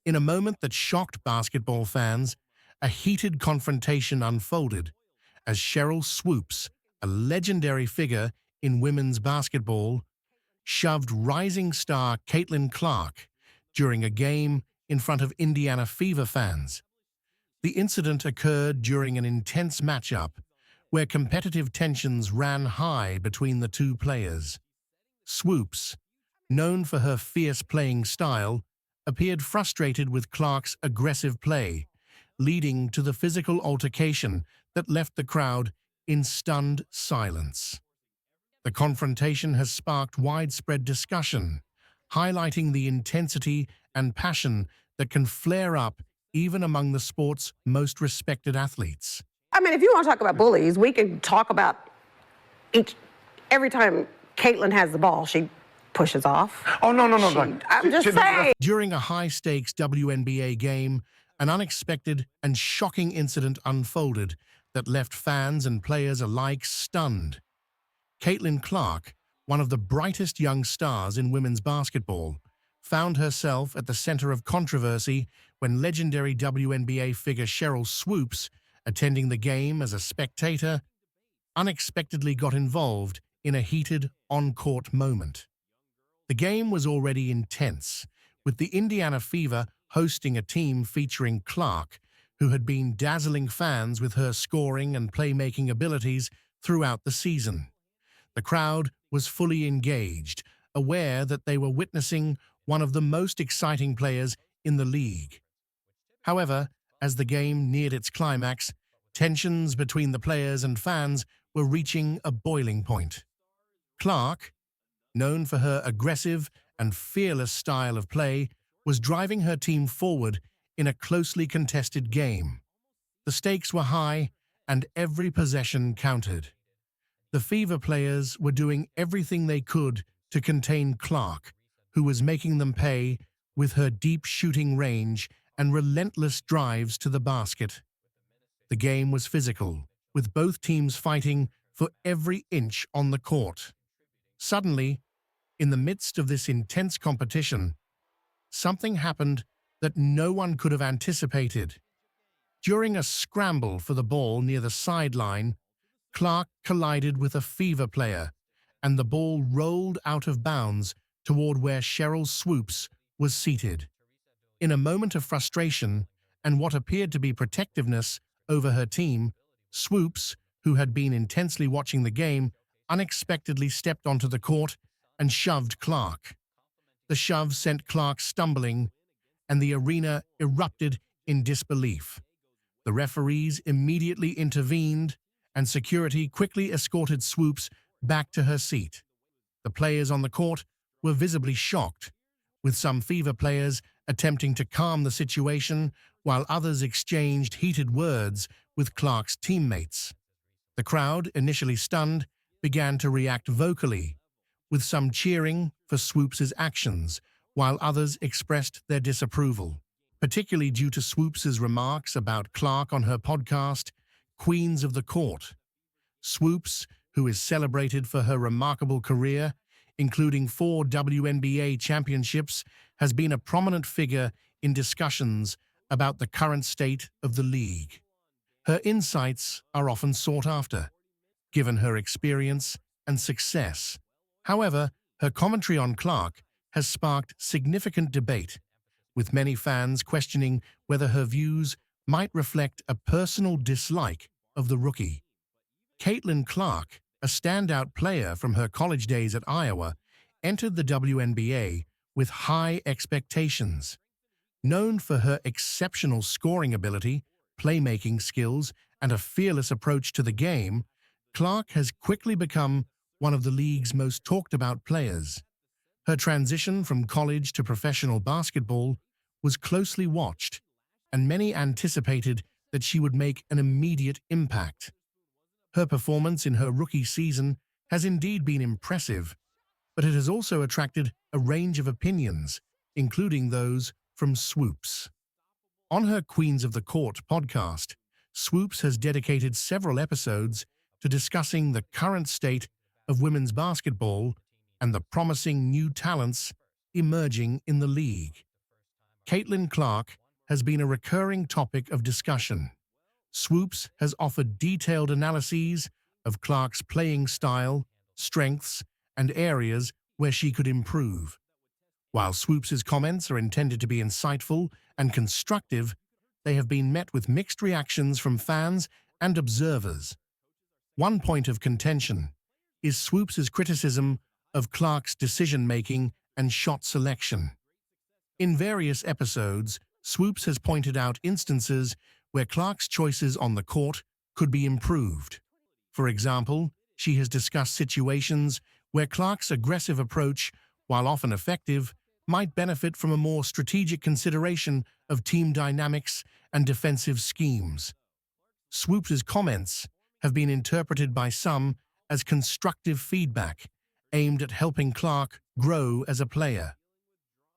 In a moment that shocked basketball fans, a heated confrontation unfolded as Sheryl Swoopes, a legendary figure in women's basketball, shoved rising star Caitlin Clark during a game in front of Indiana Fever fans. The incident occurred during an intense matchup where competitive tensions ran high between the two players. Swoopes, known for her fierce playing style, appeared frustrated with Clark's aggressive play, leading to the physical altercation that left the crowd in stunned silence. The confrontation has sparked widespread discussion, highlighting the intensity and passion that can flare up even among the sport's most respected athletes. I mean, if you want to talk about bullies, we can talk about every time Caitlin has the ball, she pushes off. Oh, no. I'm just saying. During a high-stakes WNBA game, an unexpected and shocking incident unfolded that left fans and players alike stunned. Caitlin Clark, one of the brightest young stars in women's basketball, found herself at the center of controversy when legendary WNBA figure Sheryl Swoopes, attending the game as a spectator, unexpectedly got involved in a heated on-court moment. The game was already intense, with the Indiana Fever hosting a team featuring Clark, who had been dazzling fans with her scoring and playmaking abilities throughout the season. The crowd was fully engaged, aware that they were witnessing one of the most exciting players in the league. However, as the game neared its climax, tensions between the players and fans were reaching a boiling point. Clark, known for her aggressive and fearless style of play, was driving her team forward in a closely contested game. The stakes were high, and every possession counted. The Fever players were doing everything they could to contain Clark, who was making them pay with her deep shooting range and relentless drives to the basket. The game was physical, with both teams fighting for every inch on the court. Suddenly, in the midst of this intense competition, something happened that no one could have anticipated. During a scramble for the ball near the sideline, Clark collided with a Fever player, and the ball rolled out of bounds toward where Sheryl Swoopes was seated. In a moment of frustration and what appeared to be protectiveness over her team, Swoopes, who had been intensely watching the game, unexpectedly stepped onto the court and shoved Clark. The shove sent Clark stumbling, and the arena erupted in disbelief. The referees immediately intervened, and security quickly escorted Swoopes back to her seat. The players on the court were visibly shocked, with some Fever players attempting to calm the situation while others exchanged heated words with Clark's teammates. The crowd, initially stunned, began to react vocally, with some cheering for Swoopes' actions, while others expressed their disapproval, particularly due to Swoopes' remarks about Clark on her podcast, Queens of the Court. Swoopes, who is celebrated for her remarkable career, including 4 WNBA championships, has been a prominent figure in discussions about the current state of the league. Her insights are often sought after, given her experience and success. However, her commentary on Clark has sparked significant debate, with many fans questioning whether her views might reflect a personal dislike of the rookie. Caitlin Clark, a standout player from her college days at Iowa, entered the WNBA with high expectations. Known for her exceptional scoring ability, playmaking skills, and a fearless approach to the game, Clark has quickly become one of the league's most talked-about players. Her transition from college to professional basketball was closely watched, and many anticipated that she would make an immediate impact. Her performance in her rookie season has indeed been impressive, but it has also attracted a range of opinions, including those from Swoopes. On her Queens of the Court podcast, Swoopes has dedicated several episodes to discussing the current state of women's basketball and the promising new talents emerging in the league. Caitlin Clark has been a recurring topic of discussion. Swoopes has offered detailed analyses of Clark's playing style, strengths, and areas where she could improve. While Swoopes' comments are intended to be insightful and constructive, they have been met with mixed reactions from fans and observers. One point of contention is Swoopes' criticism of Clark's decision-making and shot selection. In various episodes, Swoopes has pointed out instances where Clark's choices on the court could be improved. For example, she has discussed situations where Clark's aggressive approach, while often effective, might benefit from a more strategic consideration of team dynamics and defensive schemes. Swoopes' comments have been interpreted by some as constructive feedback aimed at helping Clark grow as a player.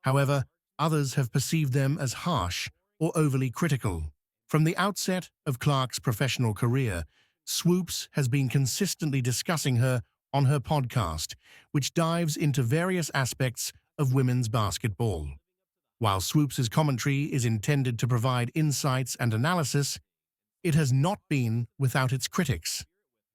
However, others have perceived them as harsh or overly critical. From the outset of Clark's professional career, Swoopes has been consistently discussing her on her podcast, which dives into various aspects of women's basketball. While Swoopes' commentary is intended to provide insights and analysis, it has not been without its critics.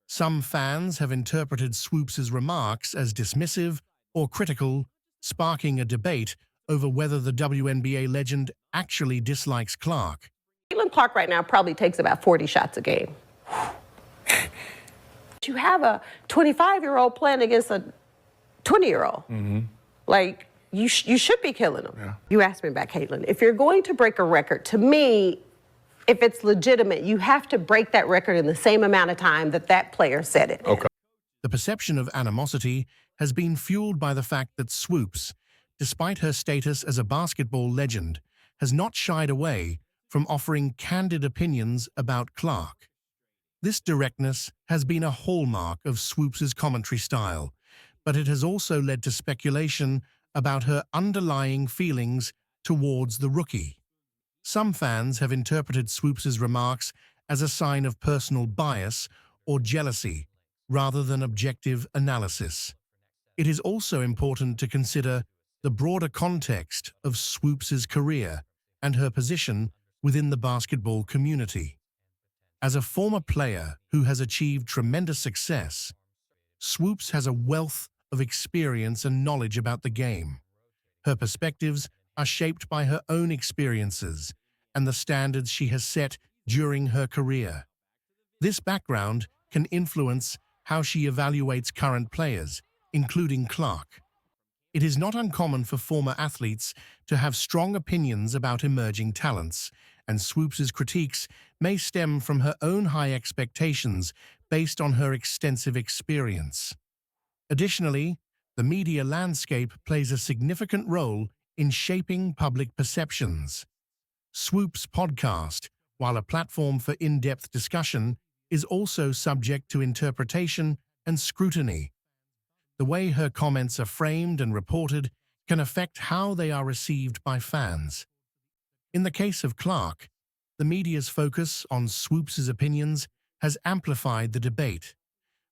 Some fans have interpreted Swoopes' remarks as dismissive or critical, sparking a debate over whether the WNBA legend actually dislikes Clark. Caitlin Clark right now probably takes about 40 shots a game. You have a 25-year-old playing against a 20-year-old. Like, you should be killing them. Yeah. You asked me about Caitlin. If you're going to break a record, to me, if it's legitimate, you have to break that record in the same amount of time that that player set it. Okay. The perception of animosity has been fueled by the fact that Swoopes, despite her status as a basketball legend, has not shied away from offering candid opinions about Clark. This directness has been a hallmark of Swoopes' commentary style, but it has also led to speculation about her underlying feelings towards the rookie. Some fans have interpreted Swoopes' remarks as a sign of personal bias or jealousy, rather than objective analysis. It is also important to consider the broader context of Swoopes' career and her position within the basketball community. As a former player who has achieved tremendous success, Swoopes has a wealth of experience and knowledge about the game. Her perspectives are shaped by her own experiences and the standards she has set during her career. This background can influence how she evaluates current players, including Clark. It is not uncommon for former athletes to have strong opinions about emerging talents, and Swoopes' critiques may stem from her own high expectations based on her extensive experience. Additionally, the media landscape plays a significant role in shaping public perceptions. Swoopes' podcast, while a platform for in-depth discussion, is also subject to interpretation and scrutiny. The way her comments are framed and reported can affect how they are received by fans. In the case of Clark, the media's focus on Swoopes' opinions has amplified the debate,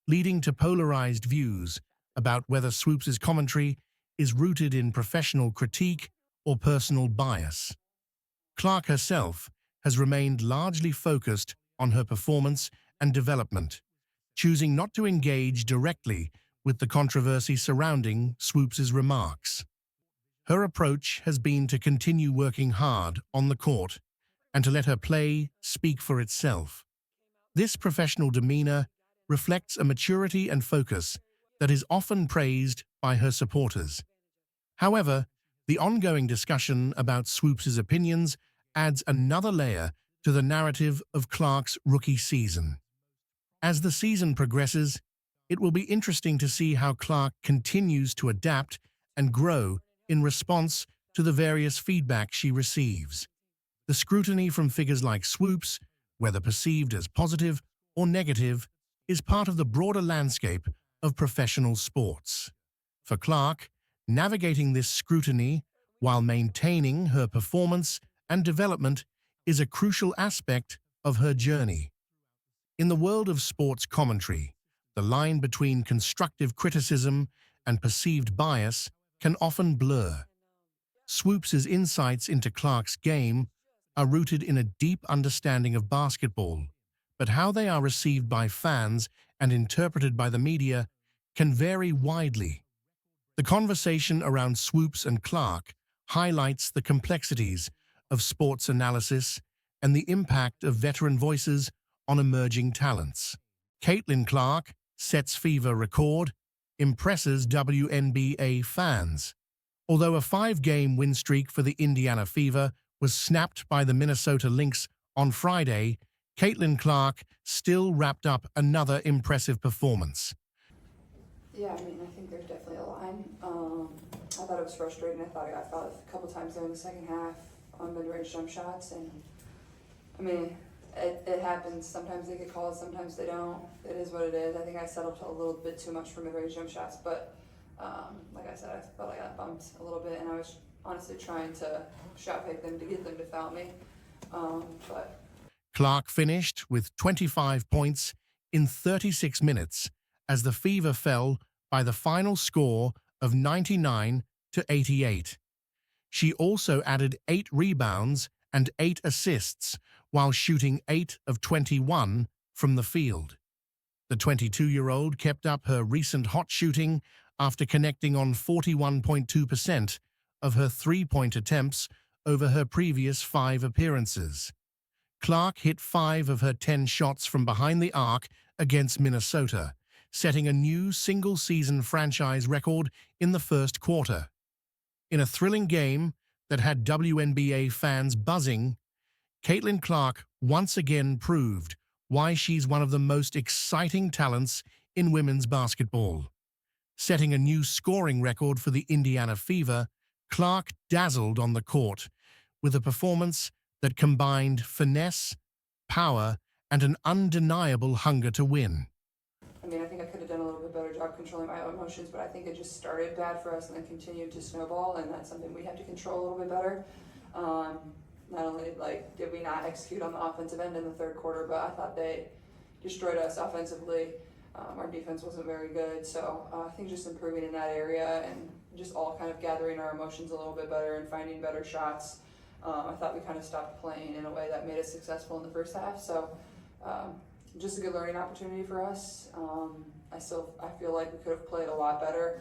leading to polarized views about whether Swoopes' commentary is rooted in professional critique or personal bias. Clark herself has remained largely focused on her performance and development, choosing not to engage directly with the controversy surrounding Swoopes' remarks. Her approach has been to continue working hard on the court and to let her play speak for itself. This professional demeanor reflects a maturity and focus that is often praised by her supporters. However, the ongoing discussion about Swoopes' opinions adds another layer to the narrative of Clark's rookie season. As the season progresses, it will be interesting to see how Clark continues to adapt and grow in response to the various feedback she receives. The scrutiny from figures like Swoopes, whether perceived as positive or negative, is part of the broader landscape of professional sports. For Clark, navigating this scrutiny while maintaining her performance and development is a crucial aspect of her journey. In the world of sports commentary, the line between constructive criticism and perceived bias can often blur. Swoopes' insights into Clark's game are rooted in a deep understanding of basketball, but how they are received by fans and interpreted by the media can vary widely. The conversation around Swoopes and Clark highlights the complexities of sports analysis and the impact of veteran voices on emerging talents. Caitlin Clark sets fever record, impresses WNBA fans. Although a 5-game win streak for the Indiana Fever was snapped by the Minnesota Lynx on Friday, Caitlin Clark still wrapped up another impressive performance. Yeah, I mean, I think there's definitely a line. I thought it was frustrating. I thought I got fouled a couple times there in the second half on mid-range jump shots, and I mean, it happens. Sometimes they get called, sometimes they don't. It is what it is. I think I settled a little bit too much for mid-range jump shots, but like I said, I felt I got bumped a little bit, and I was honestly trying to shot pick them to get them to foul me. But Clark finished with 25 points in 36 minutes as the Fever fell by the final score of 99-88. She also added 8 rebounds and 8 assists while shooting 8 of 21 from the field. The 22-year-old kept up her recent hot shooting after connecting on 41.2% of her three-point attempts over her previous 5 appearances. Clark hit 5 of her 10 shots from behind the arc against Minnesota, setting a new single-season franchise record in the first quarter. In a thrilling game that had WNBA fans buzzing, Caitlin Clark once again proved why she's one of the most exciting talents in women's basketball. Setting a new scoring record for the Indiana Fever, Clark dazzled on the court with a performance that combined finesse, power, and an undeniable hunger to win. I mean, I think I could have done a little bit better job controlling my own emotions, but I think it just started bad for us and then continued to snowball, and that's something we have to control a little bit better. Not only did we not execute on the offensive end in the third quarter, but I thought they destroyed us offensively. Our defense wasn't very good, so I think just improving in that area and just all kind of gathering our emotions a little bit better and finding better shots. I thought we kind of stopped playing in a way that made us successful in the first half, so just a good learning opportunity for us. I feel like we could have played a lot better,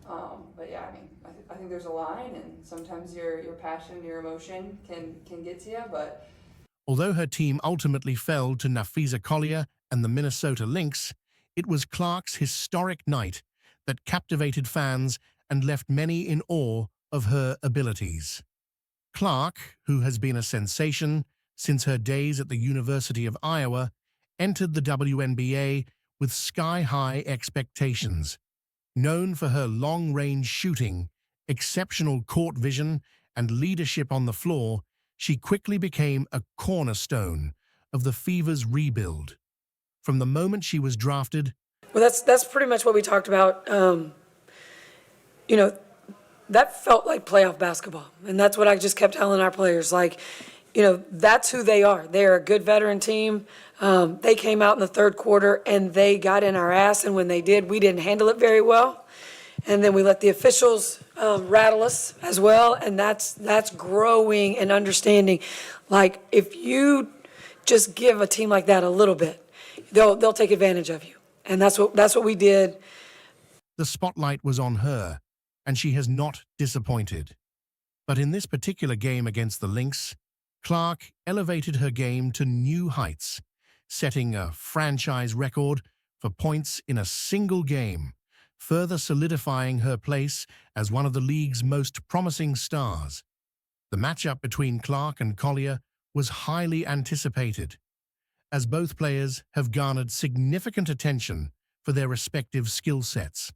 but yeah, I mean, I think there's a line, and sometimes your passion, your emotion can get to you, but Although her team ultimately fell to Napheesa Collier and the Minnesota Lynx, it was Clark's historic night that captivated fans and left many in awe of her abilities. Clark, who has been a sensation since her days at the University of Iowa, entered the WNBA with sky-high expectations. Known for her long-range shooting, exceptional court vision, and leadership on the floor, she quickly became a cornerstone of the Fever's rebuild. From the moment she was drafted, Well, that's pretty much what we talked about. You know, that felt like playoff basketball, and that's what I just kept telling our players. That's who they are. They are a good veteran team. They came out in the third quarter and they got in our ass, and when they did, we didn't handle it very well. And then we let the officials rattle us as well, and that's growing and understanding. Like, if you just give a team like that a little bit, they'll take advantage of you, and that's what we did. the spotlight was on her, and she has not disappointed. But in this particular game against the Lynx, Clark elevated her game to new heights, setting a franchise record for points in a single game, further solidifying her place as one of the league's most promising stars. The matchup between Clark and Collier was highly anticipated, as both players have garnered significant attention for their respective skill sets.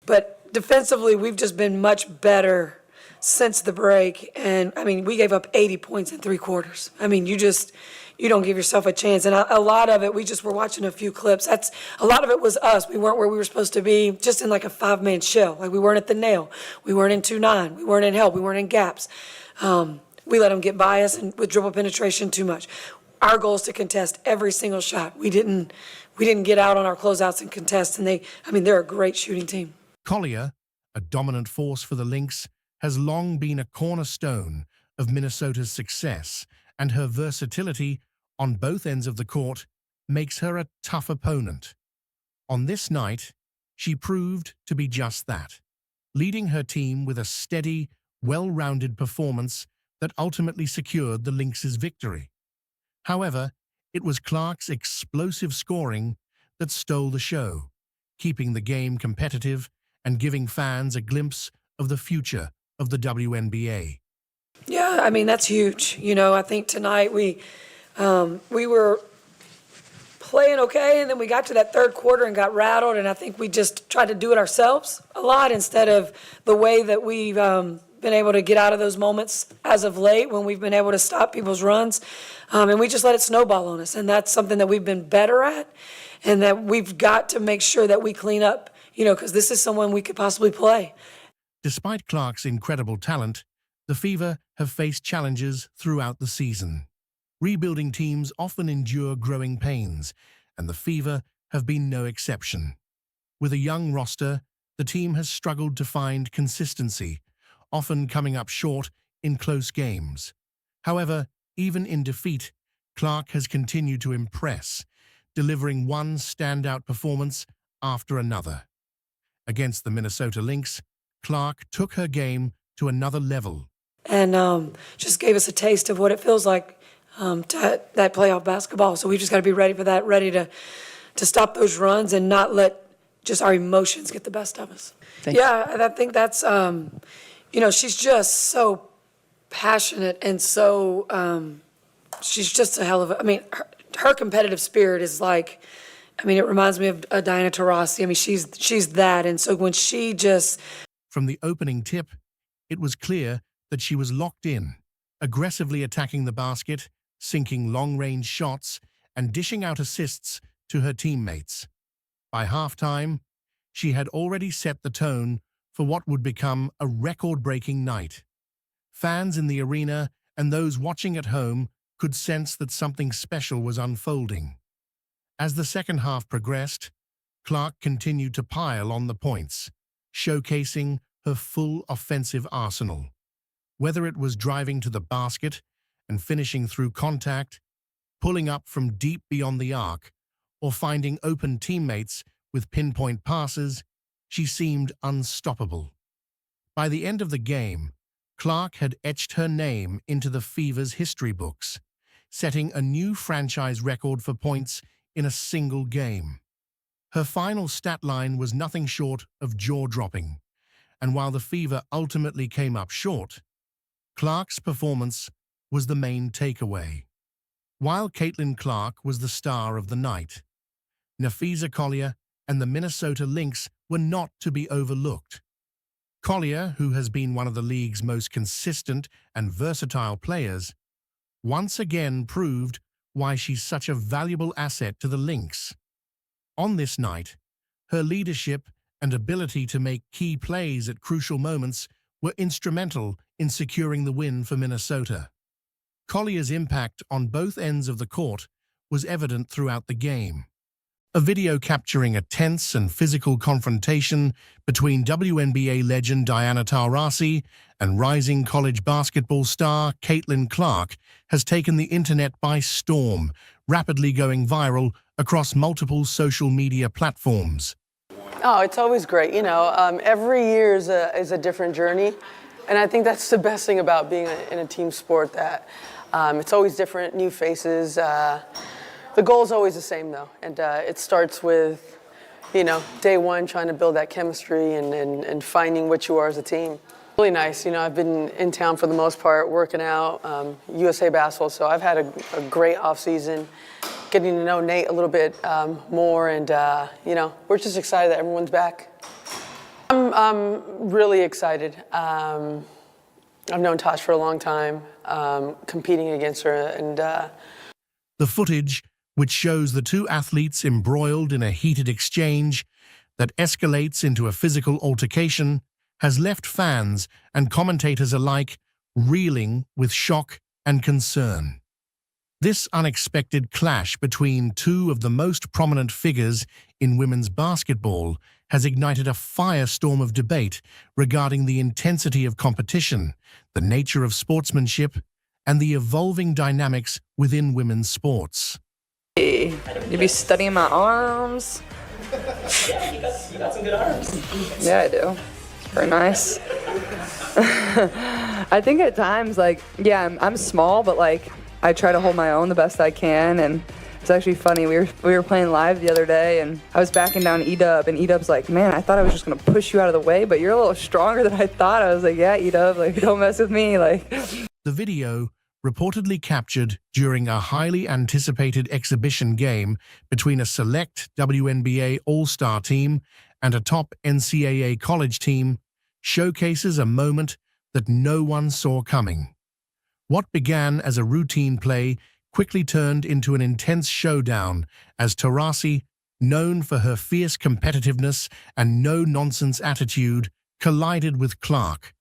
But defensively, we've just been much better since the break. And, I mean, we gave up 80 points in 3 quarters. I mean, you don't give yourself a chance. And a lot of it, we just were watching a few clips. A lot of it was us. We weren't where we were supposed to be, just in like a 5-man shell. Like, we weren't at the nail. We weren't in 2-9. We weren't in help. We weren't in gaps. We let them get by us and with dribble penetration too much. Our goal is to contest every single shot. We didn't get out on our closeouts and contest. And they're a great shooting team. Collier, a dominant force for the Lynx, has long been a cornerstone of Minnesota's success, and her versatility on both ends of the court makes her a tough opponent. On this night, she proved to be just that, leading her team with a steady, well-rounded performance that ultimately secured the Lynx's victory. However, it was Clark's explosive scoring that stole the show, keeping the game competitive and giving fans a glimpse of the future of the WNBA. Yeah, I mean, that's huge. I think tonight we were playing okay, and then we got to that third quarter and got rattled, and I think we just tried to do it ourselves a lot instead of the way that we've been able to get out of those moments as of late when we've been able to stop people's runs. And we just let it snowball on us, and that's something that we've been better at and that we've got to make sure that we clean up, because this is someone we could possibly play. Despite Clark's incredible talent, the Fever have faced challenges throughout the season. Rebuilding teams often endure growing pains, and the Fever have been no exception. With a young roster, the team has struggled to find consistency, often coming up short in close games. However, even in defeat, Clark has continued to impress, delivering one standout performance after another. Against the Minnesota Lynx, Clark took her game to another level. And just gave us a taste of what it feels like to that playoff basketball. So we just got to be ready for that, ready to stop those runs and not let just our emotions get the best of us. Yeah, I think that's, she's just so passionate and so, she's just a hell of her competitive spirit is like, it reminds me of Diana Taurasi. She's that. And so when she just... From the opening tip, it was clear that she was locked in, aggressively attacking the basket, sinking long-range shots, and dishing out assists to her teammates. By halftime, she had already set the tone for what would become a record-breaking night. Fans in the arena and those watching at home could sense that something special was unfolding. As the second half progressed, Clark continued to pile on the points, showcasing her full offensive arsenal. Whether it was driving to the basket and finishing through contact, pulling up from deep beyond the arc, or finding open teammates with pinpoint passes, she seemed unstoppable. By the end of the game, Clark had etched her name into the Fever's history books, setting a new franchise record for points in a single game. Her final stat line was nothing short of jaw-dropping, and while the Fever ultimately came up short, Clark's performance was the main takeaway. While Caitlin Clark was the star of the night, Napheesa Collier and the Minnesota Lynx were not to be overlooked. Collier, who has been one of the league's most consistent and versatile players, once again proved why she's such a valuable asset to the Lynx. On this night, her leadership and ability to make key plays at crucial moments were instrumental in securing the win for Minnesota. Collier's impact on both ends of the court was evident throughout the game. A video capturing a tense and physical confrontation between WNBA legend Diana Taurasi and rising college basketball star Caitlin Clark has taken the internet by storm, rapidly going viral across multiple social media platforms. Oh, it's always great. Every year is a different journey. And I think that's the best thing about being in a team sport, that it's always different, new faces. The goal is always the same, though. And it starts with, day one, trying to build that chemistry and finding what you are as a team. Really nice. I've been in town for the most part, working out, USA basketball. So I've had a great off season, getting to know Nate a little bit more. And, we're just excited that everyone's back. I'm really excited. I've known Tosh for a long time, competing against her. And the footage, which shows the two athletes embroiled in a heated exchange that escalates into a physical altercation, has left fans and commentators alike reeling with shock and concern. This unexpected clash between two of the most prominent figures in women's basketball has ignited a firestorm of debate regarding the intensity of competition, the nature of sportsmanship, and the evolving dynamics within women's sports. You be studying my arms? Yeah, you got some good arms. Yeah, I do. It's very nice. I think at times, like, yeah, I'm small, but like, I try to hold my own the best I can, and it's actually funny. We were playing live the other day, and I was backing down E-Dub, and E-Dub's like, man, I thought I was just gonna push you out of the way, but you're a little stronger than I thought. I was like, yeah, E-Dub, like, don't mess with me, like. The video, reportedly captured during a highly anticipated exhibition game between a select WNBA All-Star team and a top NCAA college team, showcases a moment that no one saw coming. What began as a routine play quickly turned into an intense showdown as Taurasi, known for her fierce competitiveness and no-nonsense attitude, collided with Clark,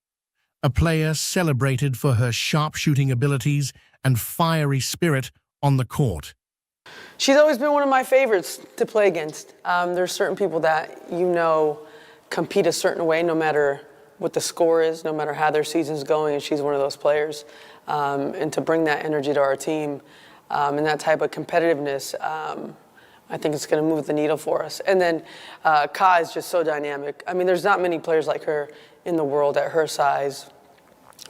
a player celebrated for her sharpshooting abilities and fiery spirit on the court. She's always been one of my favorites to play against. There's certain people that compete a certain way no matter what the score is, no matter how their season's going, and she's one of those players. And to bring that energy to our team and that type of competitiveness, I think it's going to move the needle for us. And then Ka is just so dynamic. I mean, there's not many players like her in the world at her size,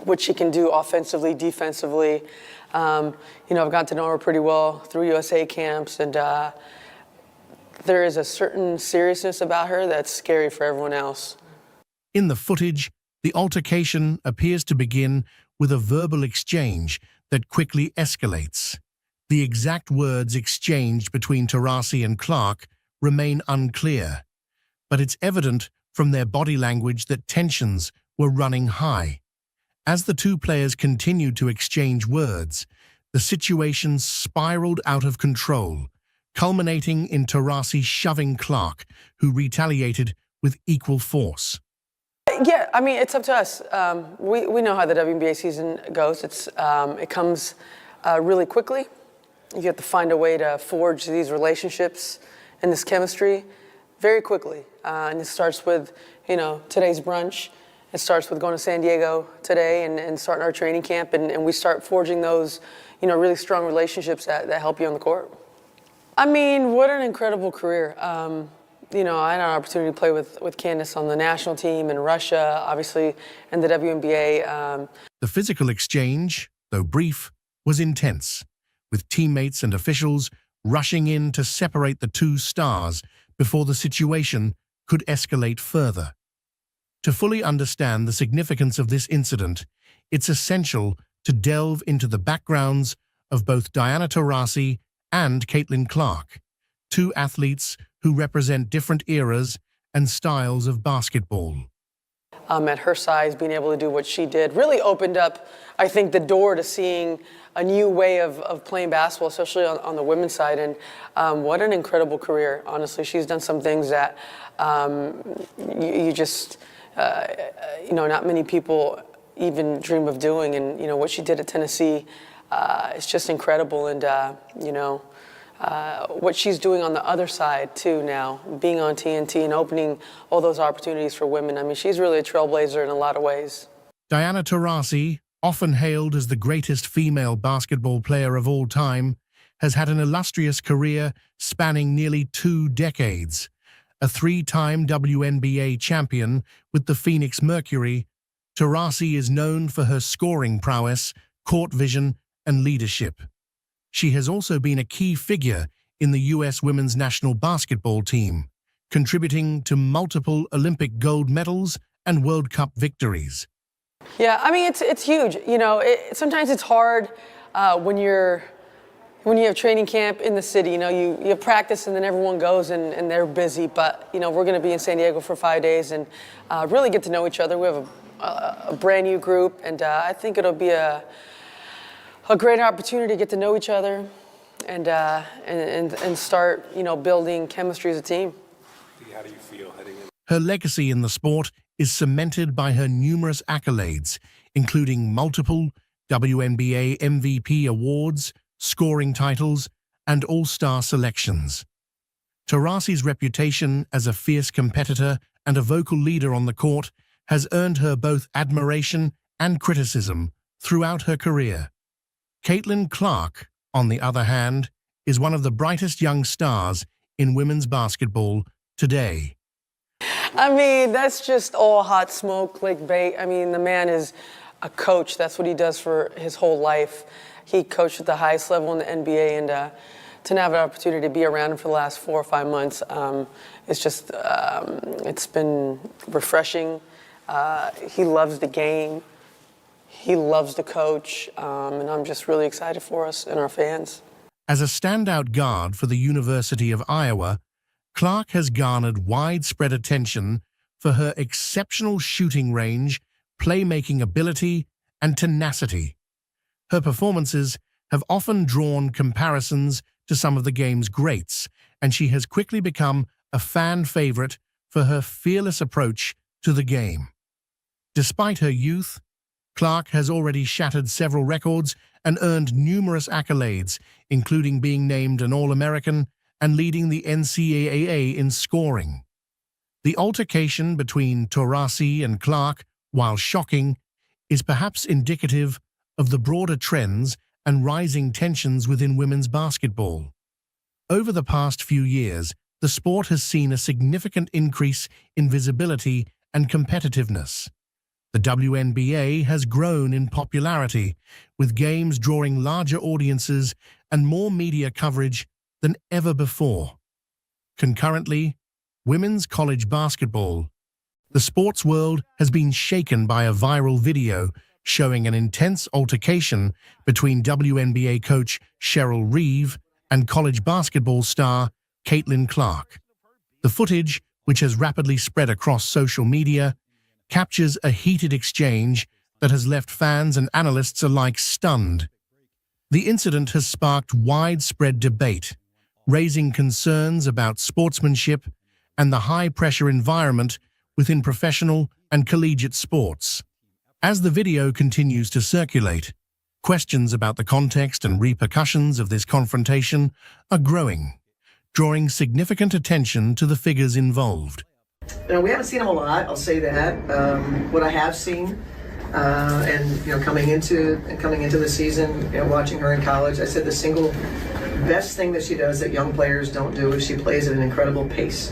what she can do offensively, defensively. I've gotten to know her pretty well through USA camps, and there is a certain seriousness about her that's scary for everyone else. In the footage, the altercation appears to begin with a verbal exchange that quickly escalates. The exact words exchanged between Taurasi and Clark remain unclear, but it's evident from their body language that tensions were running high. As the two players continued to exchange words, the situation spiraled out of control, culminating in Taurasi shoving Clark, who retaliated with equal force. Yeah, I mean, it's up to us. We know how the WNBA season goes. It comes really quickly. You have to find a way to forge these relationships and this chemistry very quickly. And it starts with, today's brunch. It starts with going to San Diego today and starting our training camp. And we start forging those, really strong relationships that help you on the court. I mean, what an incredible career. I had an opportunity to play with Candace on the national team in Russia, obviously, and the WNBA. The physical exchange, though brief, was intense, with teammates and officials rushing in to separate the two stars before the situation could escalate further. To fully understand the significance of this incident, it's essential to delve into the backgrounds of both Diana Taurasi and Caitlin Clark, two athletes who represent different eras and styles of basketball. At her size, being able to do what she did really opened up, I think, the door to seeing a new way of playing basketball, especially on the women's side. And what an incredible career, honestly. She's done some things that not many people even dream of doing. And, what she did at Tennessee is just incredible. And, what she's doing on the other side, too, now, being on TNT and opening all those opportunities for women. I mean, she's really a trailblazer in a lot of ways. Diana Taurasi, often hailed as the greatest female basketball player of all time, has had an illustrious career spanning nearly 2 decades. A 3-time WNBA champion with the Phoenix Mercury, Taurasi is known for her scoring prowess, court vision, and leadership. She has also been a key figure in the U.S. women's national basketball team, contributing to multiple Olympic gold medals and World Cup victories. Yeah, I mean, it's huge. Sometimes it's hard when you have training camp in the city. You have practice and then everyone goes and they're busy. But, we're going to be in San Diego for 5 days and really get to know each other. We have a brand new group, and I think it'll be a great opportunity to get to know each other and start, building chemistry as a team. How do you feel heading in? Her legacy in the sport is cemented by her numerous accolades, including multiple WNBA MVP awards, scoring titles, and all-star selections. Taurasi's reputation as a fierce competitor and a vocal leader on the court has earned her both admiration and criticism throughout her career. Caitlin Clark, on the other hand, is one of the brightest young stars in women's basketball today. I mean, that's just all hot smoke, clickbait. I mean, the man is a coach. That's what he does for his whole life. He coached at the highest level in the NBA, and to have an opportunity to be around him for the last 4 or 5 months, it's just, it's been refreshing. He loves the game. He loves the coach, and I'm just really excited for us and our fans. As a standout guard for the University of Iowa, Clark has garnered widespread attention for her exceptional shooting range, playmaking ability, and tenacity. Her performances have often drawn comparisons to some of the game's greats, and she has quickly become a fan favorite for her fearless approach to the game. Despite her youth, Clark has already shattered several records and earned numerous accolades, including being named an All-American and leading the NCAA in scoring. The altercation between Taurasi and Clark, while shocking, is perhaps indicative of the broader trends and rising tensions within women's basketball. Over the past few years, the sport has seen a significant increase in visibility and competitiveness. The WNBA has grown in popularity, with games drawing larger audiences and more media coverage than ever before. Concurrently, women's college basketball. The sports world has been shaken by a viral video showing an intense altercation between WNBA coach Sheryl and college basketball star Caitlin Clark. The footage, which has rapidly spread across social media, captures a heated exchange that has left fans and analysts alike stunned. The incident has sparked widespread debate, raising concerns about sportsmanship and the high-pressure environment within professional and collegiate sports. As the video continues to circulate, questions about the context and repercussions of this confrontation are growing, drawing significant attention to the figures involved. We haven't seen him a lot, I'll say that. What I have seen, and coming into the season, watching her in college, I said the single best thing that she does that young players don't do is she plays at an incredible pace.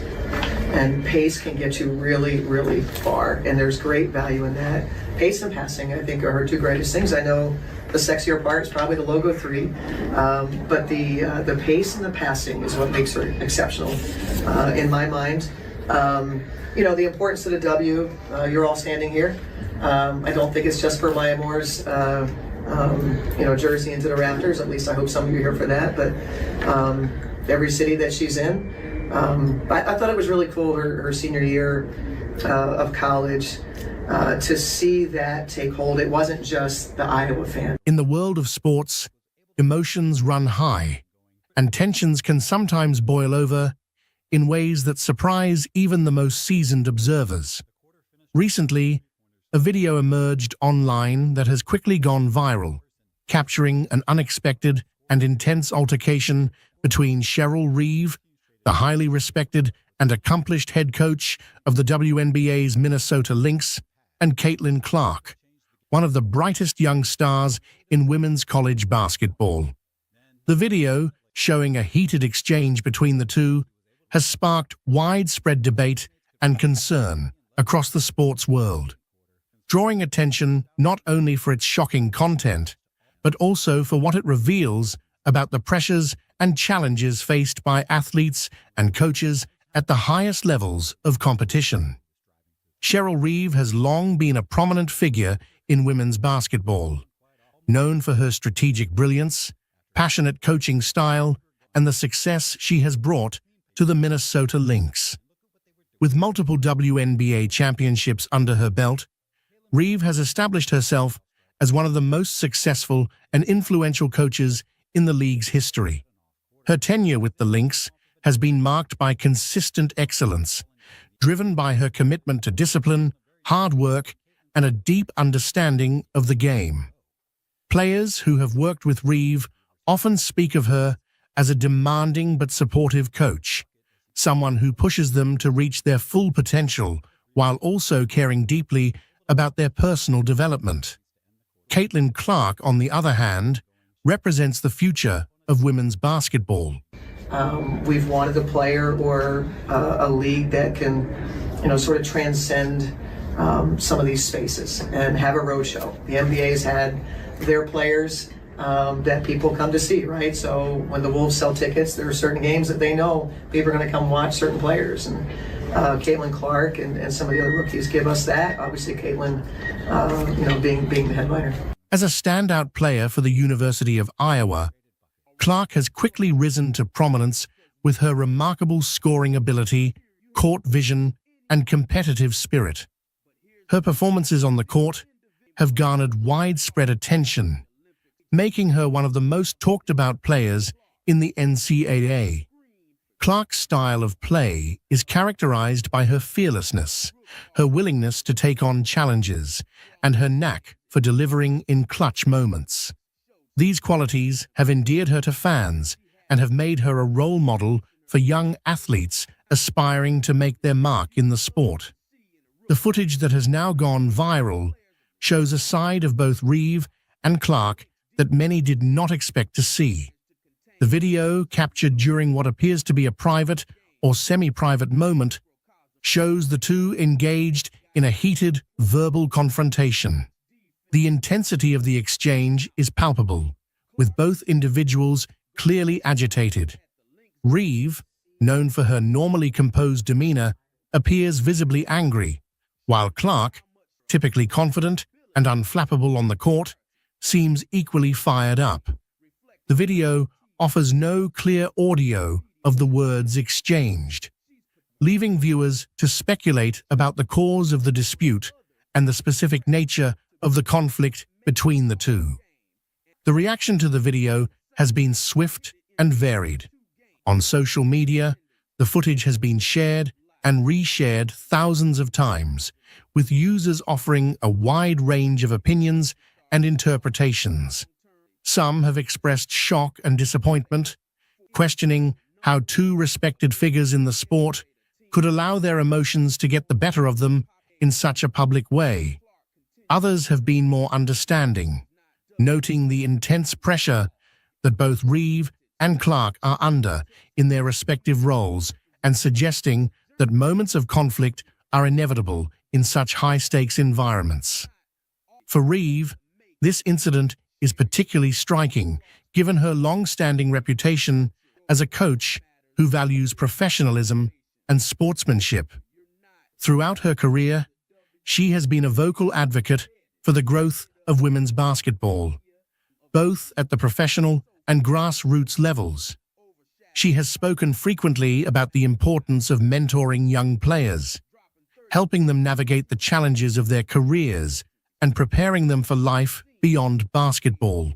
And pace can get you really, really far, and there's great value in that. Pace and passing, I think, are her two greatest things. I know the sexier part is probably the logo 3, but the pace and the passing is what makes her exceptional in my mind. The importance of the W, you're all standing here. I don't think it's just for Maya Moore's, jersey into the Raptors. At least I hope some of you are here for that. But every city that she's in, I thought it was really cool her senior year of college to see that take hold. It wasn't just the Iowa fan. In the world of sports, emotions run high, and tensions can sometimes boil over in ways that surprise even the most seasoned observers. Recently, a video emerged online that has quickly gone viral, capturing an unexpected and intense altercation between Sheryl, the highly respected and accomplished head coach of the WNBA's Minnesota Lynx, and Caitlin Clark, one of the brightest young stars in women's college basketball. The video, showing a heated exchange between the two, has sparked widespread debate and concern across the sports world, drawing attention not only for its shocking content, but also for what it reveals about the pressures and challenges faced by athletes and coaches at the highest levels of competition. Sheryl has long been a prominent figure in women's basketball, known for her strategic brilliance, passionate coaching style, and the success she has brought to the Minnesota Lynx. With multiple WNBA championships under her belt, has established herself as one of the most successful and influential coaches in the league's history. Her tenure with the Lynx has been marked by consistent excellence, driven by her commitment to discipline, hard work, and a deep understanding of the game. Players who have worked with often speak of her as a demanding but supportive coach, someone who pushes them to reach their full potential while also caring deeply about their personal development. Caitlin Clark, on the other hand, represents the future of women's basketball. We've wanted a player or a league that can, sort of transcend some of these spaces and have a roadshow. The NBA's had their players that people come to see, right? So when the Wolves sell tickets, there are certain games that they know people are going to come watch certain players. And Caitlin Clark and some of the other rookies give us that. Obviously, Caitlin, being the headliner. As a standout player for the University of Iowa, Clark has quickly risen to prominence with her remarkable scoring ability, court vision, and competitive spirit. Her performances on the court have garnered widespread attention, making her one of the most talked-about players in the NCAA. Clark's style of play is characterized by her fearlessness, her willingness to take on challenges, and her knack for delivering in clutch moments. These qualities have endeared her to fans and have made her a role model for young athletes aspiring to make their mark in the sport. The footage that has now gone viral shows a side of both Reeve and Clark that many did not expect to see. The video, captured during what appears to be a private or semi-private moment, shows the two engaged in a heated verbal confrontation. The intensity of the exchange is palpable, with both individuals clearly agitated. Reeve, known for her normally composed demeanor, appears visibly angry, while Clark, typically confident and unflappable on the court, seems equally fired up. The video offers no clear audio of the words exchanged, leaving viewers to speculate about the cause of the dispute and the specific nature of the conflict between the two. The reaction to the video has been swift and varied. On social media, the footage has been shared and reshared thousands of times, with users offering a wide range of opinions and interpretations. Some have expressed shock and disappointment, questioning how two respected figures in the sport could allow their emotions to get the better of them in such a public way. Others have been more understanding, noting the intense pressure that both Reeve and Clark are under in their respective roles and suggesting that moments of conflict are inevitable in such high-stakes environments. For Reeve, this incident is particularly striking given her long-standing reputation as a coach who values professionalism and sportsmanship. Throughout her career, she has been a vocal advocate for the growth of women's basketball, both at the professional and grassroots levels. She has spoken frequently about the importance of mentoring young players, helping them navigate the challenges of their careers and preparing them for life beyond basketball.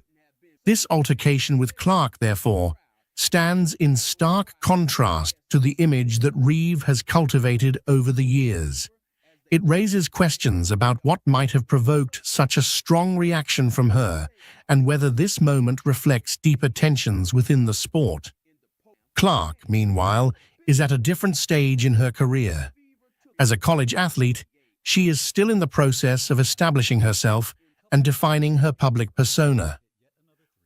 This altercation with Clark, therefore, stands in stark contrast to the image that Reeve has cultivated over the years. It raises questions about what might have provoked such a strong reaction from her and whether this moment reflects deeper tensions within the sport. Clark, meanwhile, is at a different stage in her career. As a college athlete, she is still in the process of establishing herself and defining her public persona.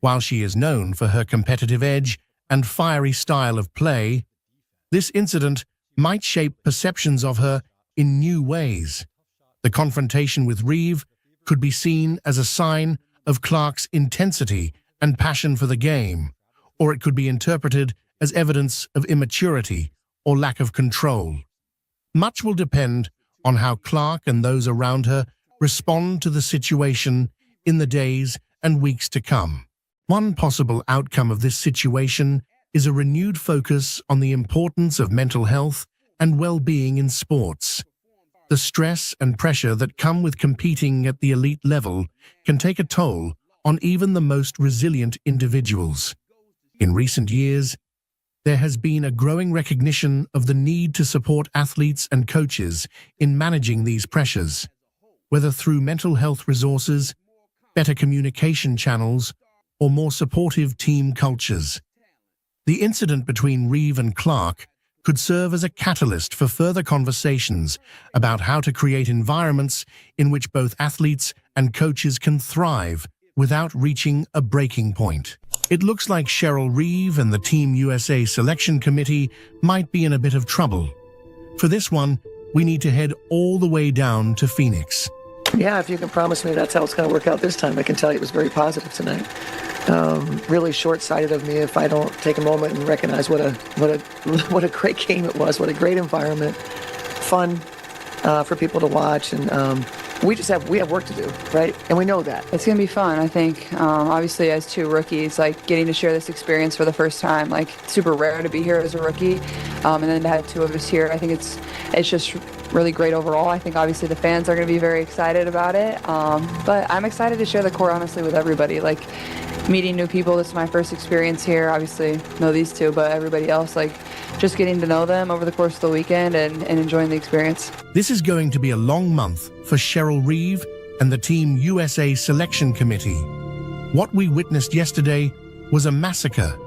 While she is known for her competitive edge and fiery style of play, this incident might shape perceptions of her in new ways. The confrontation with Reeve could be seen as a sign of Clark's intensity and passion for the game, or it could be interpreted as evidence of immaturity or lack of control. Much will depend on how Clark and those around her respond to the situation in the days and weeks to come. One possible outcome of this situation is a renewed focus on the importance of mental health and well-being in sports. The stress and pressure that come with competing at the elite level can take a toll on even the most resilient individuals. In recent years, there has been a growing recognition of the need to support athletes and coaches in managing these pressures, whether through mental health resources, better communication channels, or more supportive team cultures. The incident between Reeve and Clark could serve as a catalyst for further conversations about how to create environments in which both athletes and coaches can thrive without reaching a breaking point. It looks like Sheryl Reeve and the Team USA Selection Committee might be in a bit of trouble. For this one, we need to head all the way down to Phoenix. Yeah, if you can promise me that's how it's going to work out this time, I can tell you it was very positive tonight. Really short-sighted of me if I don't take a moment and recognize what a great game it was, what a great environment, fun for people to watch, and we have work to do, right? And we know that. It's going to be fun, I think. Obviously, as two rookies, like getting to share this experience for the first time, like super rare to be here as a rookie, and then to have two of us here, I think it's just really great overall. I think obviously the fans are going to be very excited about it, but I'm excited to share the court honestly with everybody. Like meeting new people, this is my first experience here. Obviously know these two, but everybody else, like just getting to know them over the course of the weekend and enjoying the experience. This is going to be a long month for Sheryl Reeve and the Team USA Selection Committee. What we witnessed yesterday was a massacre.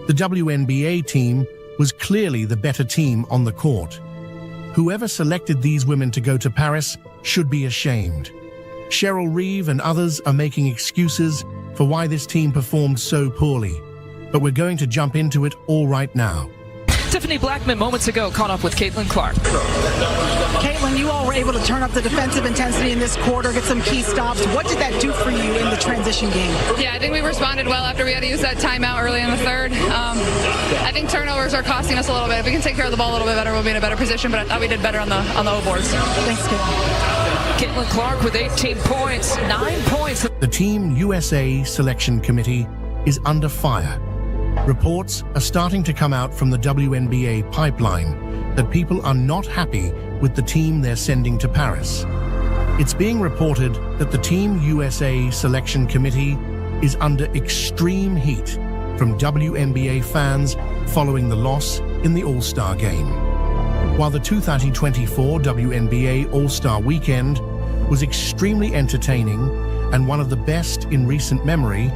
The WNBA team was clearly the better team on the court. Whoever selected these women to go to Paris should be ashamed. Sheryl Reeve and others are making excuses for why this team performed so poorly, but we're going to jump into it all right now. Tiffany Blackman moments ago caught up with Caitlin Clark. Caitlin, you all were able to turn up the defensive intensity in this quarter, get some key stops. What did that do for you in the transition game? Yeah, I think we responded well after we had to use that timeout early in the third. I think turnovers are costing us a little bit. If we can take care of the ball a little bit better, we'll be in a better position, but I thought we did better on the O boards. Thanks, Caitlin. Caitlin Clark with 18 points, 9 points. The Team USA Selection Committee is under fire. Reports are starting to come out from the WNBA pipeline that people are not happy with the team they're sending to Paris. It's being reported that the Team USA Selection Committee is under extreme heat from WNBA fans following the loss in the All-Star Game. While the 2024 WNBA All-Star Weekend was extremely entertaining and one of the best in recent memory,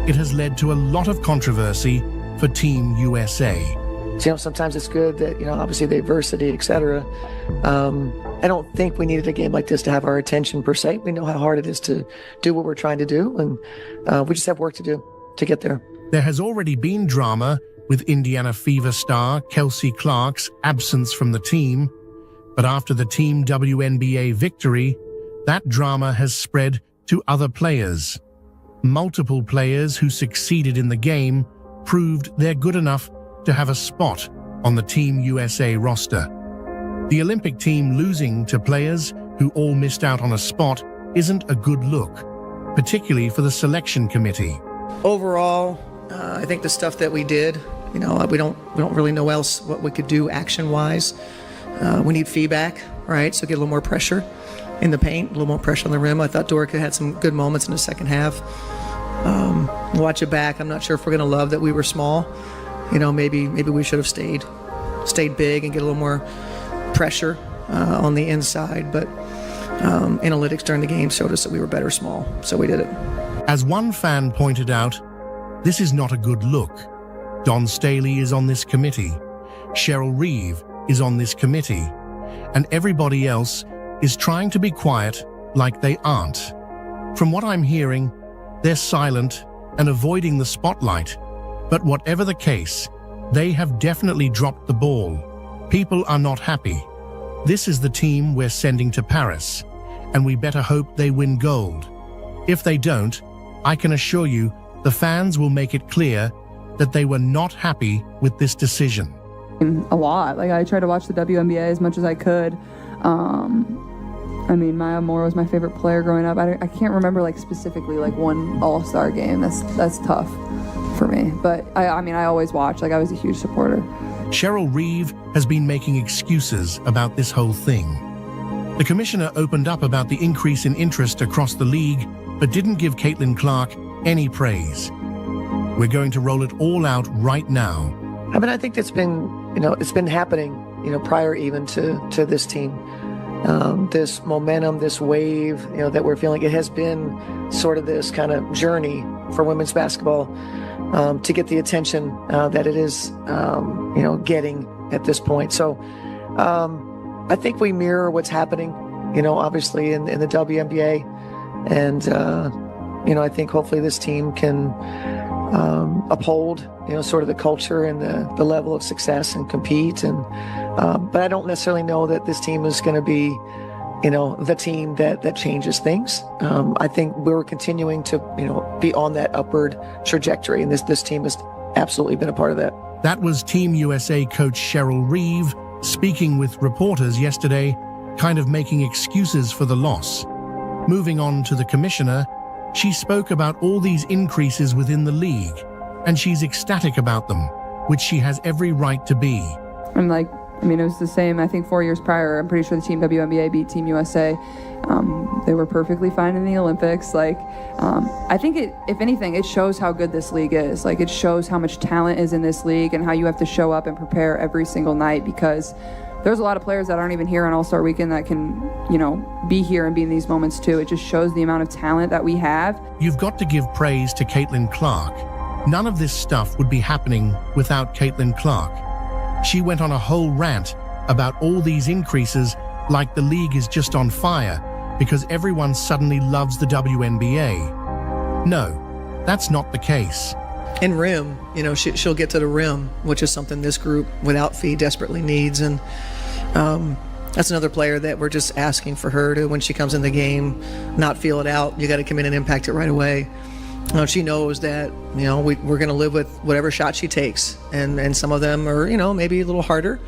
it has led to a lot of controversy for Team USA. Sometimes it's good that, obviously the adversity, etc. I don't think we needed a game like this to have our attention per se. We know how hard it is to do what we're trying to do, and we just have work to do to get there. There has already been drama with Indiana Fever star Kelsey Clark's absence from the team, but after the Team WNBA victory, that drama has spread to other players. Multiple players who succeeded in the game proved they're good enough to have a spot on the Team USA roster. The Olympic team losing to players who all missed out on a spot isn't a good look, particularly for the selection committee. Overall, I think the stuff that we did, we don't really know else what we could do action-wise. We need feedback, right? So get a little more pressure in the paint, a little more pressure on the rim. I thought Dorica had some good moments in the second half. Watch it back. I'm not sure if we're going to love that we were small. Maybe we should have stayed big and get a little more pressure on the inside. But analytics during the game showed us that we were better small, so we did it. As one fan pointed out, this is not a good look. Don Staley is on this committee. Sheryl Reeve is on this committee. And everybody else is trying to be quiet like they aren't. From what I'm hearing, they're silent and avoiding the spotlight. But whatever the case, they have definitely dropped the ball. People are not happy. This is the team we're sending to Paris, and we better hope they win gold. If they don't, I can assure you the fans will make it clear that they were not happy with this decision. A lot. I tried to watch the WNBA as much as I could. Maya Moore was my favorite player growing up. I can't remember specifically one All-Star game. That's tough for me. But I always watch. I was a huge supporter. Sheryl Reeve has been making excuses about this whole thing. The commissioner opened up about the increase in interest across the league, but didn't give Caitlin Clark any praise. We're going to roll it all out right now. I think it's been happening, prior even to this team. This momentum, this wave, that we're feeling. It has been sort of this kind of journey for women's basketball to get the attention that it is, getting at this point. So I think we mirror what's happening, obviously in the WNBA. And, I think hopefully this team can uphold, sort of the culture and the level of success and compete. And but I don't necessarily know that this team is going to be, the team that changes things. I think we're continuing to, be on that upward trajectory. And this team has absolutely been a part of that. That was Team USA coach Sheryl Reeve speaking with reporters yesterday, kind of making excuses for the loss. Moving on to the commissioner, she spoke about all these increases within the league, and she's ecstatic about them, which she has every right to be. It was the same, I think 4 years prior. I'm pretty sure the Team WNBA beat Team USA. They were perfectly fine in the Olympics. I think if anything, it shows how good this league is. It shows how much talent is in this league and how you have to show up and prepare every single night, because there's a lot of players that aren't even here on All-Star Weekend that can, be here and be in these moments too. It just shows the amount of talent that we have. You've got to give praise to Caitlin Clark. None of this stuff would be happening without Caitlin Clark. She went on a whole rant about all these increases, like the league is just on fire because everyone suddenly loves the WNBA. No, that's not the case. And rim, she'll get to the rim, which is something this group without fee desperately needs. And that's another player that we're just asking for her to, when she comes in the game, not feel it out. You got to come in and impact it right away. She knows that, we're going to live with whatever shot she takes. And some of them are, maybe a little harder.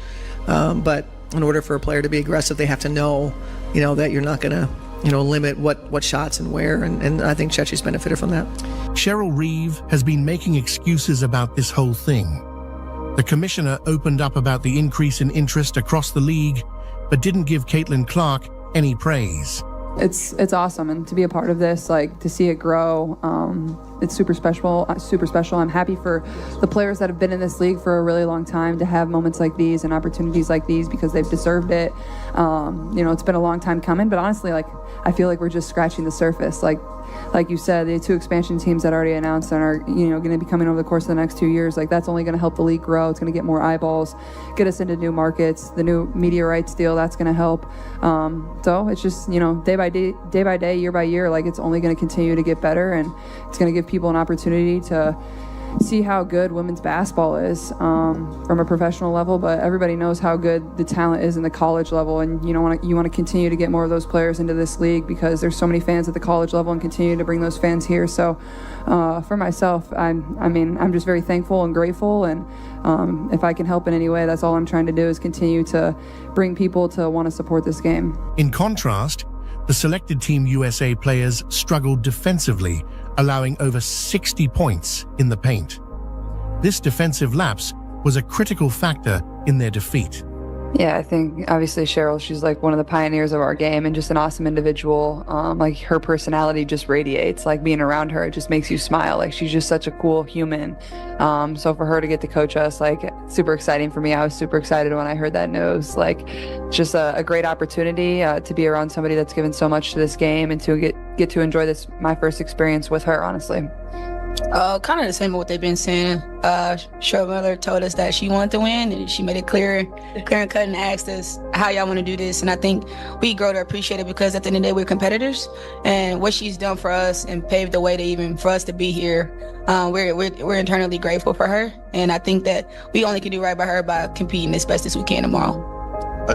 But in order for a player to be aggressive, they have to know, that you're not going to, limit what shots and where. And I think Chechi's benefited from that. Sheryl Reeve has been making excuses about this whole thing. The commissioner opened up about the increase in interest across the league, but didn't give Caitlin Clark any praise. It's awesome, and to be a part of this, to see it grow, it's super special. I'm happy for the players that have been in this league for a really long time to have moments like these and opportunities like these, because they've deserved it. It's been a long time coming, but honestly, I feel like we're just scratching the surface. Like you said, the 2 expansion teams that already announced and are, going to be coming over the course of the next 2 years, that's only going to help the league grow. It's going to get more eyeballs, get us into new markets. The new media rights deal, that's going to help. So it's just, day by day, year by year, it's only going to continue to get better, and it's going to give people an opportunity to see how good women's basketball is from a professional level, but everybody knows how good the talent is in the college level, and you want to continue to get more of those players into this league because there's so many fans at the college level, and continue to bring those fans here. So for myself, I'm just very thankful and grateful, and if I can help in any way, that's all I'm trying to do, is continue to bring people to want to support this game. In contrast, the selected Team USA players struggled defensively, allowing over 60 points in the paint. This defensive lapse was a critical factor in their defeat. Yeah, I think obviously Sheryl, she's one of the pioneers of our game and just an awesome individual. Her personality just radiates. Being around her, it just makes you smile. She's just such a cool human. So for her to get to coach us, super exciting for me. I was super excited when I heard that news. Just a great opportunity to be around somebody that's given so much to this game, and to get to enjoy my first experience with her, honestly. Kind of the same with what they've been saying. Sheryl Miller told us that she wanted to win, and she made it clear and cut, and asked us how y'all want to do this. And I think we grow to appreciate it, because at the end of the day, we're competitors, and what she's done for us and paved the way to even for us to be here, we're internally grateful for her. And I think that we only can do right by her by competing as best as we can tomorrow.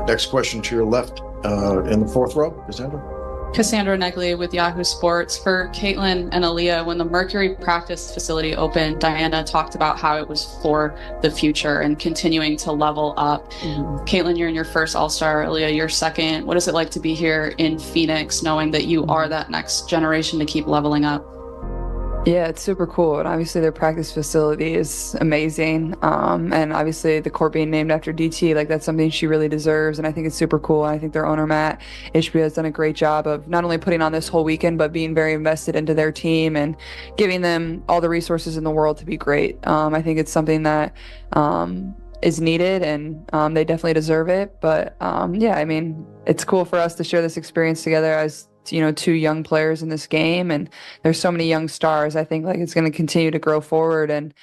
Next question to your left, in the 4th row, Cassandra. Cassandra Negley with Yahoo Sports. For Caitlin and Aaliyah, when the Mercury practice facility opened, Diana talked about how it was for the future and continuing to level up. Caitlin, you're in your first All-Star. Aaliyah, you're second. What is it like to be here in Phoenix, knowing that you are that next generation to keep leveling up? Yeah, it's super cool. And obviously their practice facility is amazing. And obviously the court being named after DT, that's something she really deserves. And I think it's super cool. And I think their owner, Matt Ishbia, has done a great job of not only putting on this whole weekend, but being very invested into their team and giving them all the resources in the world to be great. I think it's something that is needed, and they definitely deserve it. But it's cool for us to share this experience together. I was two young players in this game, and there's so many young stars. I think like it's going to continue to grow forward. And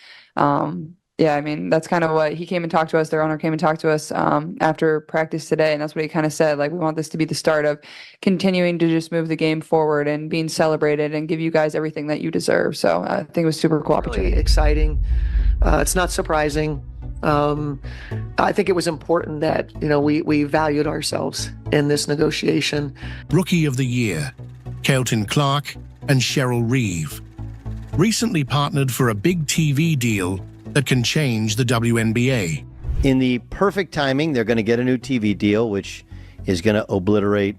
yeah, I mean, that's kind of what he came and talked to us. Their owner came and talked to us after practice today, and that's what he kind of said. Like, we want this to be the start of continuing to just move the game forward and being celebrated and give you guys everything that you deserve. So I think it was super cool opportunity. Really exciting. It's not surprising. I think it was important that, we valued ourselves in this negotiation. Rookie of the Year, Caitlin Clark and Sheryl Reeve, recently partnered for a big TV deal that can change the WNBA. In the perfect timing, they're going to get a new TV deal, which is going to obliterate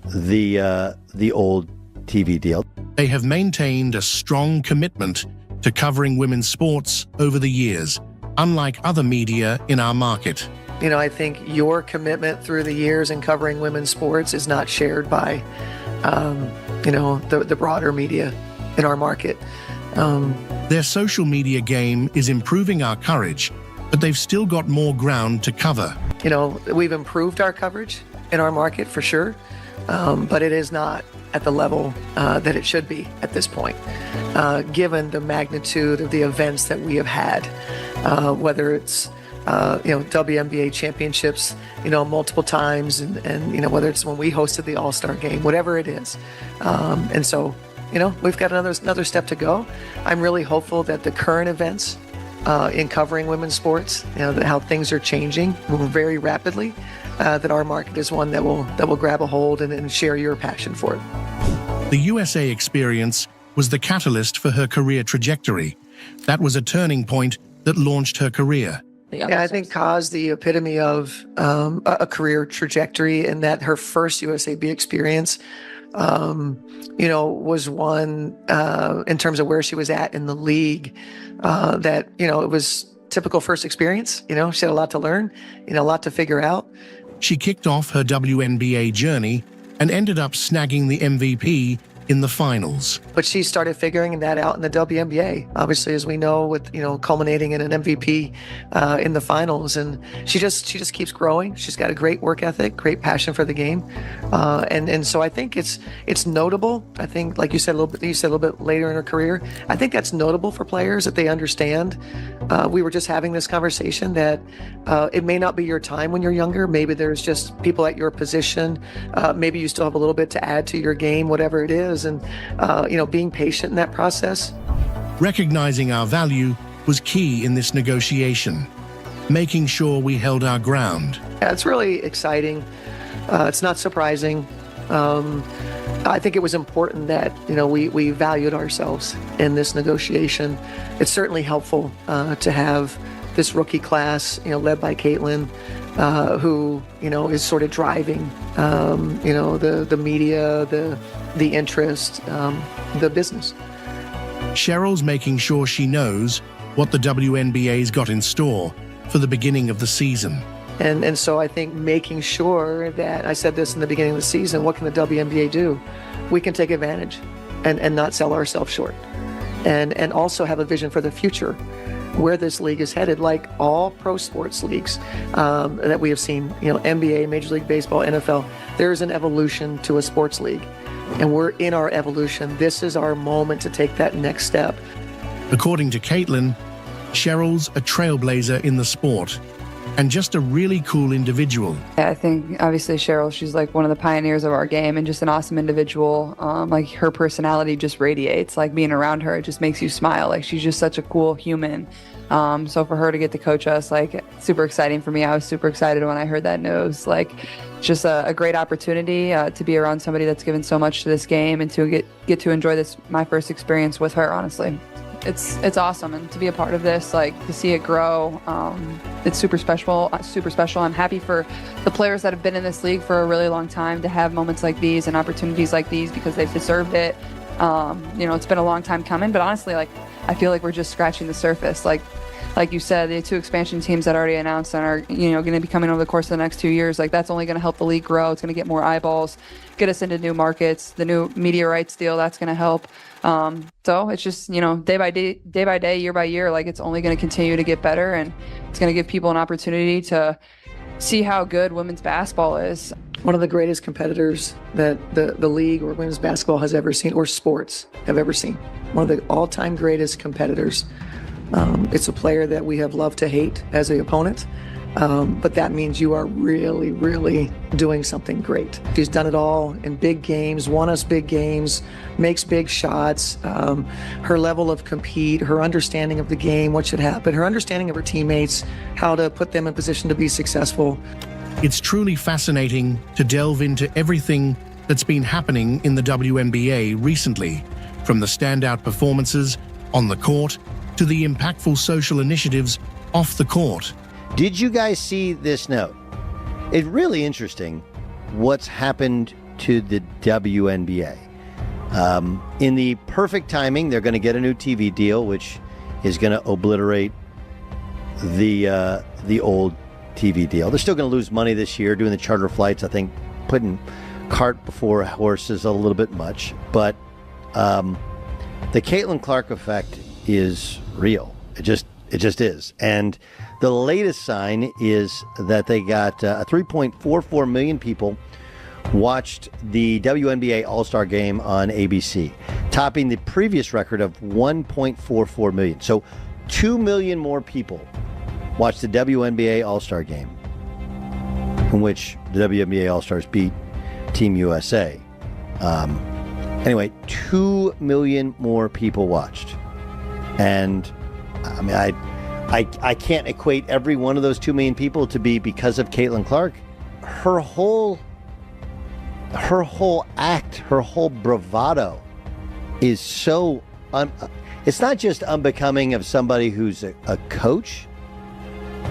the old TV deal. They have maintained a strong commitment to covering women's sports over the years, unlike other media in our market. I think your commitment through the years in covering women's sports is not shared by, the broader media in our market. Their social media game is improving our coverage, but they've still got more ground to cover. We've improved our coverage in our market for sure, but it is not at the level that it should be at this point, given the magnitude of the events that we have had, whether it's WNBA championships, multiple times, and whether it's when we hosted the All-Star game, whatever it is. And so, we've got another step to go. I'm really hopeful that the current events in covering women's sports, how things are changing, moving very rapidly, that our market is one that will grab a hold and share your passion for it. The USA experience was the catalyst for her career trajectory. That was a turning point that launched her career. Yeah, I think caused the epitome of a career trajectory, in that her first USAB experience, was one in terms of where she was at in the league, that, it was typical first experience. She had a lot to learn, a lot to figure out. She kicked off her WNBA journey and ended up snagging the MVP in the finals. But she started figuring that out in the WNBA, obviously, as we know, with, culminating in an MVP in the finals. And she just keeps growing. She's got a great work ethic, great passion for the game. And so I think it's notable. I think, like you said a little bit later in her career, I think that's notable for players, that they understand. We were just having this conversation that it may not be your time when you're younger. Maybe there's just people at your position. Maybe you still have a little bit to add to your game, whatever it is. And, being patient in that process. Recognizing our value was key in this negotiation, making sure we held our ground. Yeah, it's really exciting. It's not surprising. I think it was important that, we valued ourselves in this negotiation. It's certainly helpful to have this rookie class, led by Caitlin, who, is sort of driving, the media, the interest, the business. Sheryl's making sure she knows what the WNBA's got in store for the beginning of the season. And so I think making sure that, I said this in the beginning of the season, what can the WNBA do? We can take advantage and not sell ourselves short. And also have a vision for the future, where this league is headed, like all pro sports leagues that we have seen, NBA, Major League Baseball, NFL. There is an evolution to a sports league, and we're in our evolution. This is our moment to take that next step. According to Caitlin, Sheryl's a trailblazer in the sport, and just a really cool individual. Yeah, I think obviously Sheryl, she's like one of the pioneers of our game and just an awesome individual. Like her personality just radiates, like being around her, it just makes you smile. Like she's just such a cool human. So for her to get to coach us, like super exciting for me. I was super excited when I heard that news. Like just a great opportunity to be around somebody that's given so much to this game and to get to enjoy this, my first experience with her, honestly. It's awesome, and to be a part of this, like to see it grow, it's super special. I'm happy for the players that have been in this league for a really long time to have moments like these and opportunities like these, because they've deserved it. It's been a long time coming, but honestly, like I feel like we're just scratching the surface. Like you said, the 2 expansion teams that already announced and are, going to be coming over the course of the next 2 years, like that's only going to help the league grow. It's going to get more eyeballs, get us into new markets. The new media rights deal, that's going to help. So it's just, day by day, year by year, like it's only going to continue to get better, and it's going to give people an opportunity to see how good women's basketball is. one of the greatest competitors that the league or women's basketball has ever seen, or sports have ever seen. One of the all-time greatest competitors. It's a player that we have loved to hate as an opponent, but that means you are really, really doing something great. She's done it all in big games, won us big games, makes big shots. Her level of compete, her understanding of the game, what should happen, her understanding of her teammates, how to put them in position to be successful. It's truly fascinating to delve into everything that's been happening in the WNBA recently, from the standout performances on the court to the impactful social initiatives off the court. Did you guys see this note? It's really interesting what's happened to the WNBA. In the perfect timing, they're going to get a new TV deal, which is going to obliterate the old TV deal. They're still going to lose money this year doing the charter flights. I think putting cart before horse is a little bit much, but the Caitlin Clark effect is real. It just is. And the latest sign is that they got 3.44 million people watched the WNBA All-Star Game on ABC, topping the previous record of 1.44 million. So 2 million more people watched the WNBA All-Star Game, in which the WNBA All-Stars beat Team USA. Anyway, 2 million more people watched. And I mean, I can't equate every one of those 2 million people to be because of Caitlin Clark. Her whole act, her whole bravado is so it's not just unbecoming of somebody who's a coach,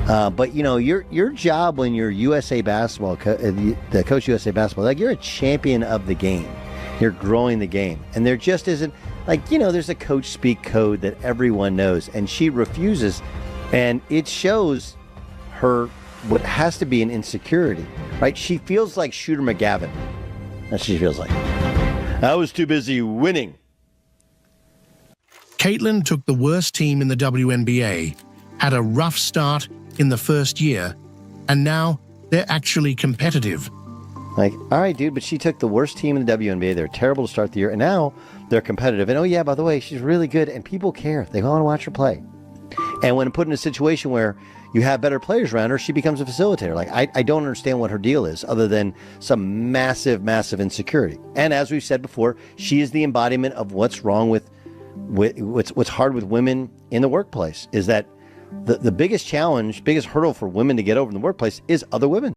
but you know, your job when you're USA basketball, the coach USA basketball, like, you're a champion of the game. You're growing the game, and there just isn't, like, you know, there's a coach speak code that everyone knows, and she refuses, and it shows her what has to be an insecurity, right? She feels like Shooter McGavin. That's what she feels like. I was too busy winning. Caitlin took the worst team in the WNBA, had a rough start in the first year, and now they're actually competitive. Like, all right, dude, but she took the worst team in the WNBA. They're terrible to start the year, and now they're competitive. And oh yeah, by the way, she's really good, and people care. They want to watch her play. And when put in a situation where you have better players around her, she becomes a facilitator. Like, I don't understand what her deal is, other than some massive, massive insecurity. And as we've said before, she is the embodiment of what's wrong with what's hard with women in the workplace, is that the biggest challenge, biggest hurdle for women to get over in the workplace is other women.